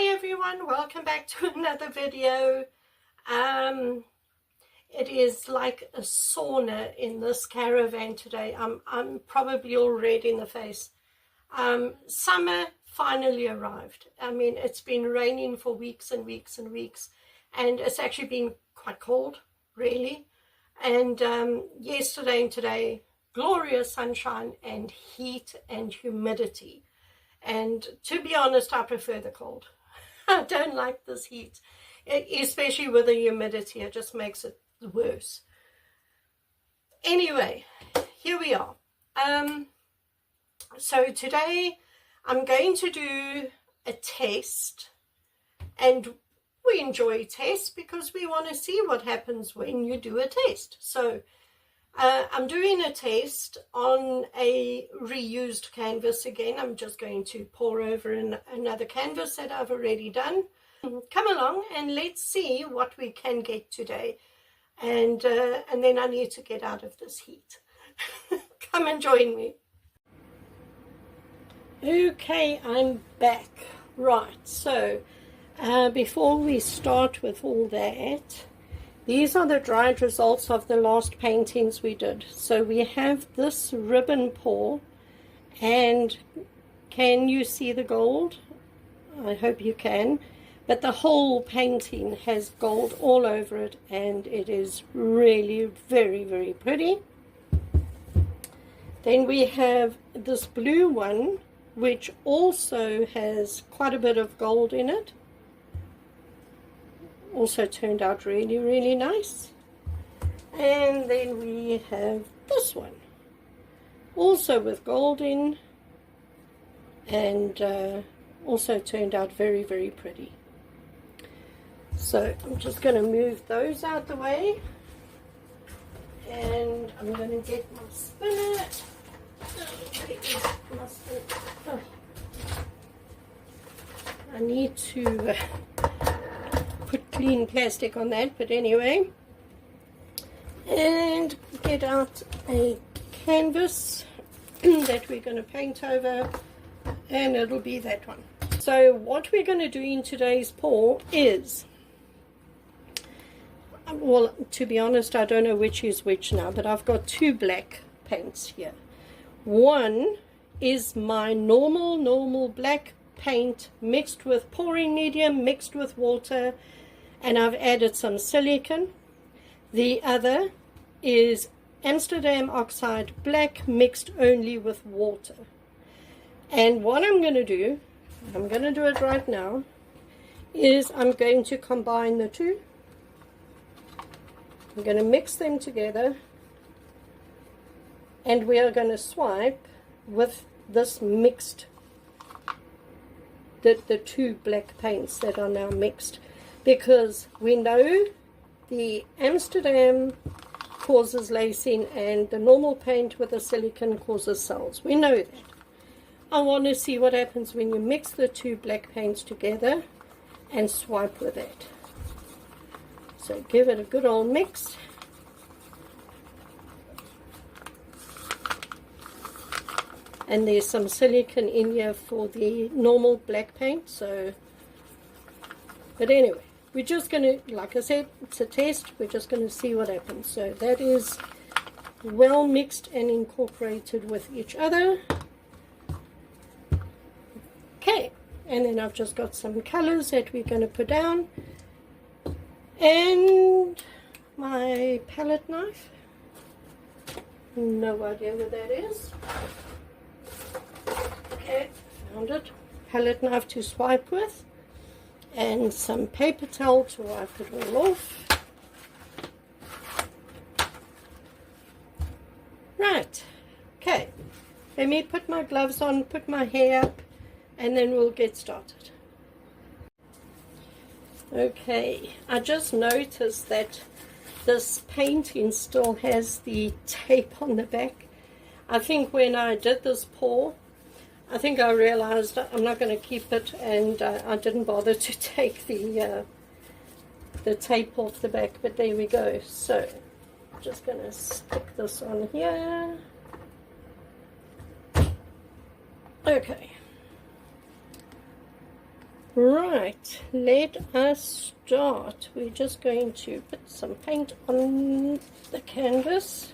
Hi everyone, welcome back to another video. It is like a sauna in this caravan today. I'm probably all red in the face. Summer finally arrived. I mean, it's been raining for weeks and weeks and weeks, and it's actually been quite cold, really. And yesterday and today, glorious sunshine and heat and humidity. And to be honest, I prefer the cold. I don't like this heat, especially with the humidity. It just makes it worse. Anyway, here we are. So today I'm going to do a test, and we enjoy tests because we want to see what happens when you do a test. So I'm doing a test on a reused canvas again. I'm just going to pour over another canvas that I've already done. Come along and let's see what we can get today. And then I need to get out of this heat. Come and join me. Okay, I'm back. Right, so before we start with all that, these are the dried results of the last paintings we did. So we have this ribbon pour, and can you see the gold? I hope you can. But the whole painting has gold all over it, and it is really very, very pretty. Then we have this blue one, which also has quite a bit of gold in it. Also turned out really, really nice. And then we have this one, also with gold in, and also turned out very, very pretty. So I'm just going to move those out the way, and I'm going to get my spinner. I need to put clean plastic on that, but anyway, and get out a canvas that we're going to paint over, and it'll be that one. So what we're going to do in today's pour is, well, to be honest, I don't know which is which now, but I've got two black paints here. One is my normal black paint mixed with pouring medium, mixed with water, and I've added some silicone. The other is Amsterdam Oxide Black mixed only with water. And what I'm going to do it right now, is I'm going to combine the two. I'm going to mix them together, and we are going to swipe with this mixed, the two black paints that are now mixed. Because we know the Amsterdam causes lacing and the normal paint with the silicone causes cells. We know that. I want to see what happens when you mix the two black paints together and swipe with that. So give it a good old mix. And there's some silicone in here for the normal black paint. So, but anyway, we're just going to, like I said, it's a test. We're just going to see what happens. So that is well mixed and incorporated with each other. Okay, and then I've just got some colors that we're going to put down. And my palette knife. No idea where that is. Okay, found it. Palette knife to swipe with. And some paper towel to wipe it all off. Right, okay, let me put my gloves on, put my hair up, and then we'll get started. Okay, I just noticed that this painting still has the tape on the back. I think when I did this pour, I think I realized I'm not going to keep it, and I didn't bother to take the tape off the back, but there we go. So I'm just going to stick this on here. Okay. Right, let us start. We're just going to put some paint on the canvas.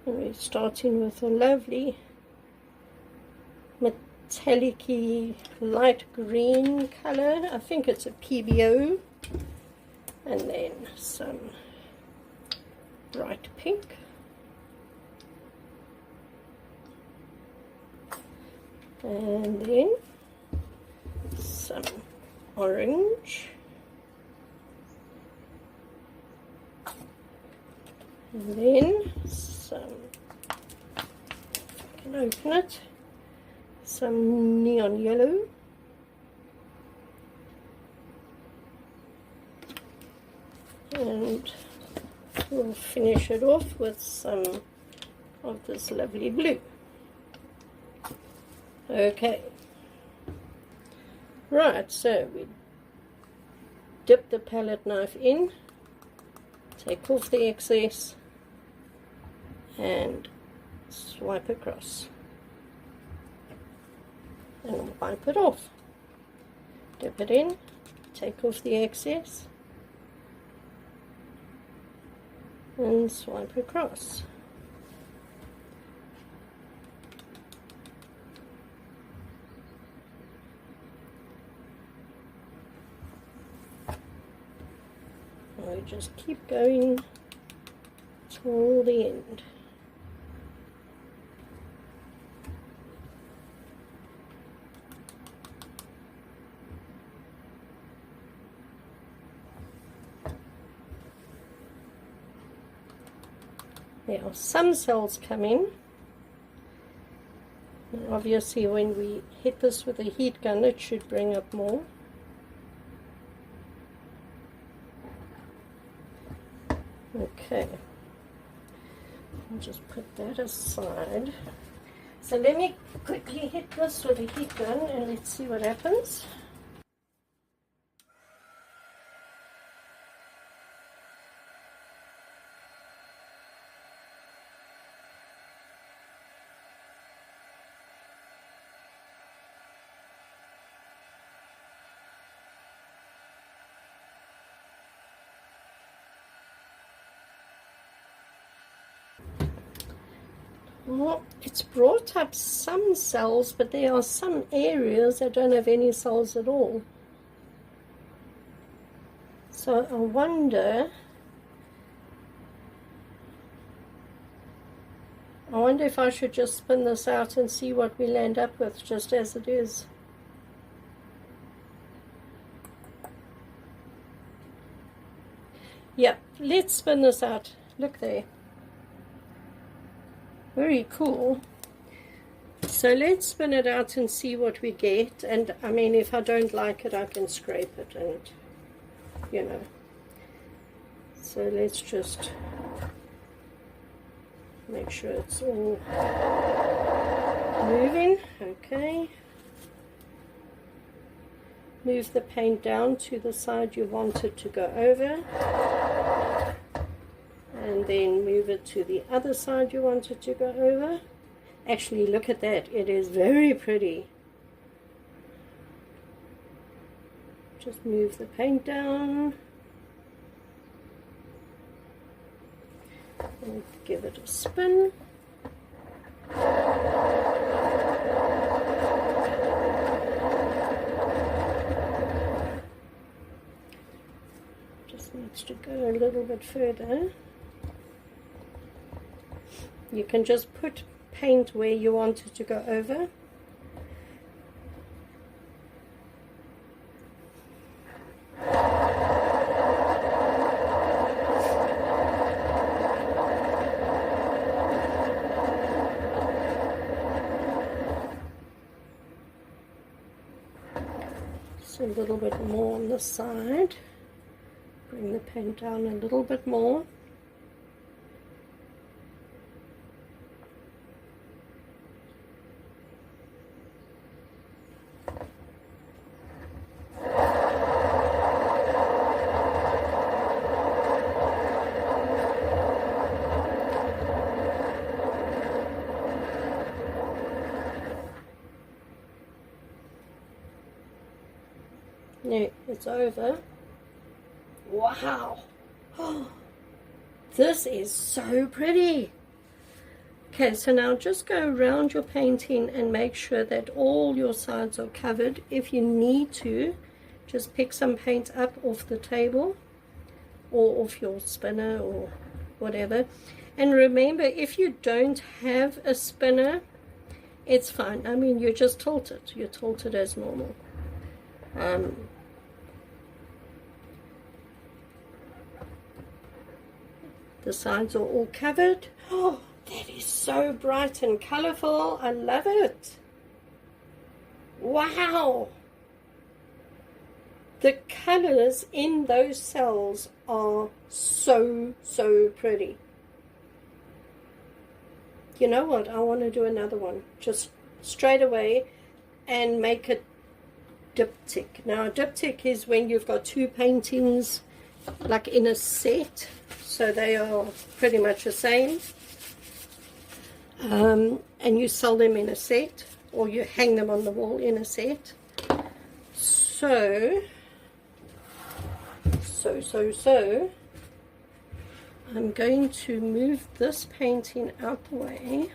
And we're starting with a lovely metallic-y light green color. I think it's a PBO. And then some bright pink. And then some orange. And then some, if I can open it, some neon yellow. And we'll finish it off with some of this lovely blue. Okay, right, so we dip the palette knife in, take off the excess and swipe across and wipe it off. Dip it in, take off the excess and swipe across. I just keep going till the end. There are some cells coming. And obviously when we hit this with a heat gun, it should bring up more. Okay, I'll just put that aside. So let me quickly hit this with a heat gun and let's see what happens. Well, it's brought up some cells, but there are some areas that don't have any cells at all. So I wonder if I should just spin this out and see what we land up with just as it is. Yeah, let's spin this out. Look there. Very cool. So let's spin it out and see what we get. And I mean, if I don't like it, I can scrape it and, you know. So let's just make sure it's all moving. Okay. Move the paint down to the side you want it to go over. And then move it to the other side you want it to go over. Actually, look at that. It is very pretty. Just move the paint down. And give it a spin. Just needs to go a little bit further. You can just put paint where you want it to go over. Just a little bit more on the side. Bring the paint down a little bit more. Yeah, it's over. Wow. Oh, this is so pretty. Okay, so now just go around your painting and make sure that all your sides are covered. If you need to, just pick some paint up off the table or off your spinner or whatever. And remember, if you don't have a spinner, it's fine. I mean, you just tilt it. You tilt it as normal. The sides are all covered. Oh, that is so bright and colorful. I love it. Wow. The colors in those cells are so pretty. You know what? I want to do another one. Just straight away and make it diptych. Now, diptych is when you've got two paintings like in a set. So they are pretty much the same. And you sell them in a set, or you hang them on the wall in a set. So I'm going to move this painting out the way.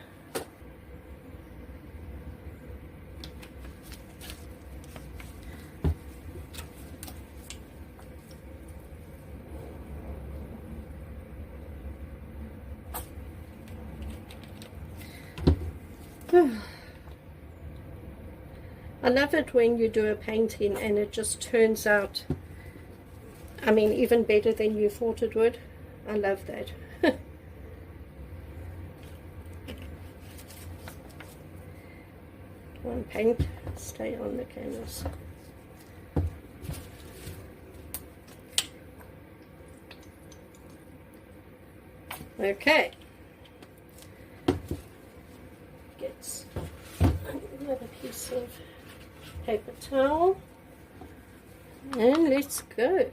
I love it when you do a painting and it just turns out, I mean, even better than you thought it would. I love that. One paint, stay on the canvas. Okay. Get another piece of paper towel and let's go.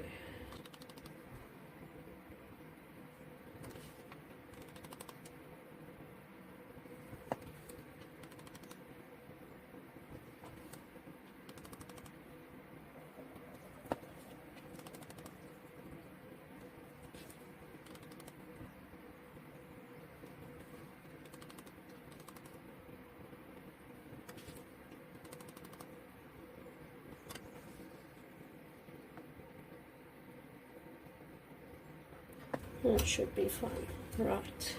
It should be fine. Right.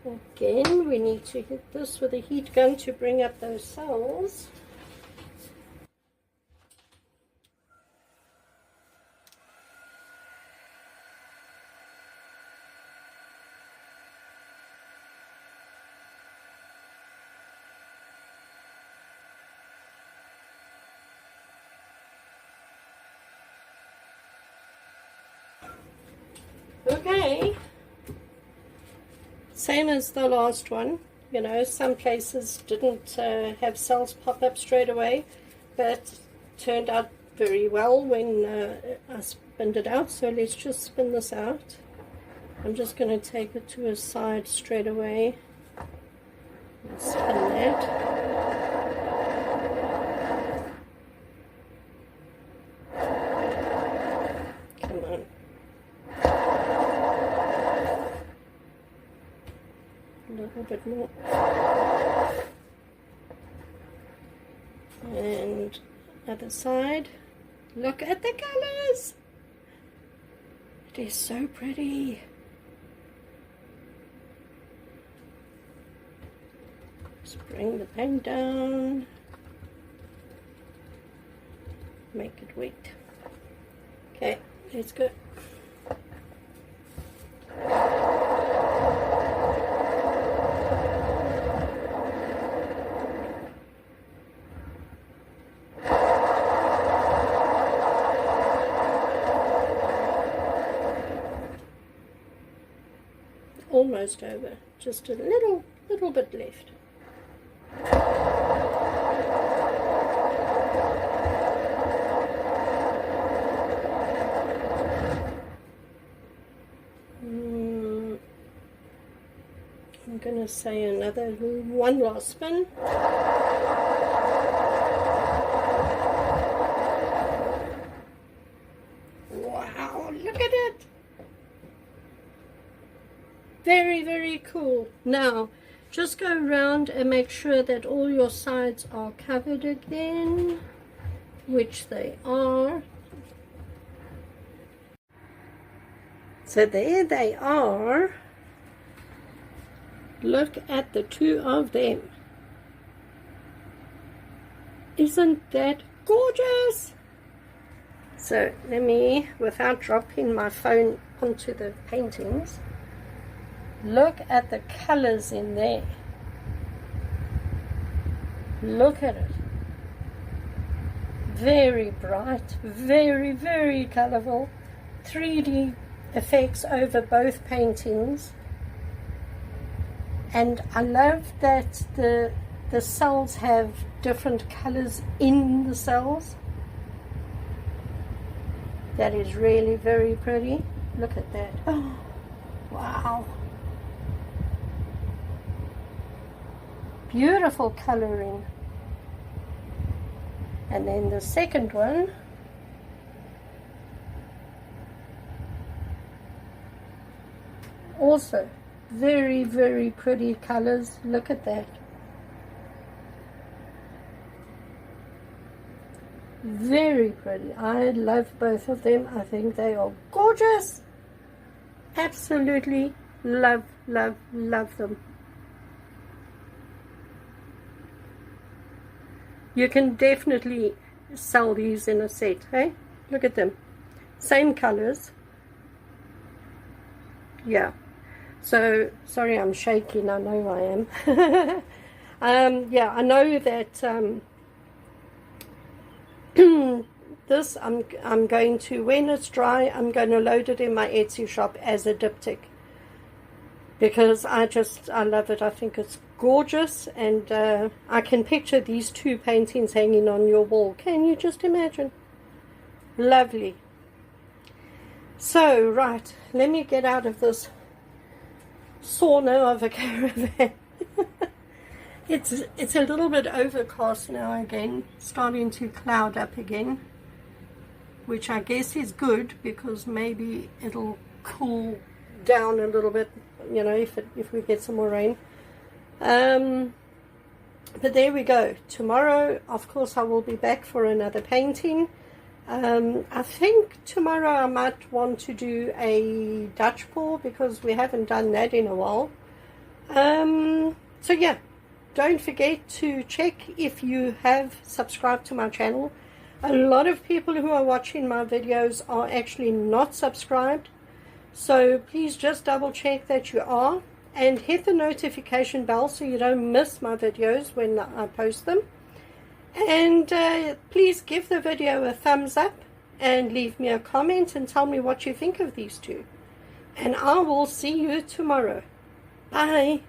Again, we need to hit this with a heat gun to bring up those cells. Okay, same as the last one. You know, some places didn't have cells pop up straight away, but turned out very well when I spinned it out. So let's just spin this out. I'm just going to take it to a side straight away and spin that. A little bit more, and other side. Look at the colors, it is so pretty. Just bring the pen down, make it wet. Okay, let's go. Almost over, just a little bit left. I'm gonna say another one last spin. Very, very cool. Now, just go around and make sure that all your sides are covered again, which they are. So there they are. Look at the two of them. Isn't that gorgeous? So let me, without dropping my phone onto the paintings, look at the colors in there. Look at it. Very bright, very, very colorful. 3D effects over both paintings. And I love that the cells have different colors in the cells. That is really very pretty. Look at that. Oh, wow. Beautiful coloring. And then the second one, also very, very pretty colors. Look at that. Very pretty. I love both of them. I think they are gorgeous. Absolutely love, love, love them. You can definitely sell these in a set, hey? Look at them. Same colors. Yeah. So, sorry I'm shaking, I know I am. Yeah, I know that this I'm going to, when it's dry, I'm going to load it in my Etsy shop as a diptych. Because I love it. I think it's gorgeous, and I can picture these two paintings hanging on your wall. Can you just imagine? Lovely. So, right, let me get out of this sauna of a caravan. It's a little bit overcast now again, starting to cloud up again, which I guess is good because maybe it'll cool down a little bit, you know, if we get some more rain. But there we go. Tomorrow, of course, I will be back for another painting. I think tomorrow I might want to do a Dutch pour because we haven't done that in a while. So yeah, don't forget to check if you have subscribed to my channel. A lot of people who are watching my videos are actually not subscribed. So please just double check that you are, and hit the notification bell so you don't miss my videos when I post them. And please give the video a thumbs up and leave me a comment and tell me what you think of these two. And I will see you tomorrow. Bye.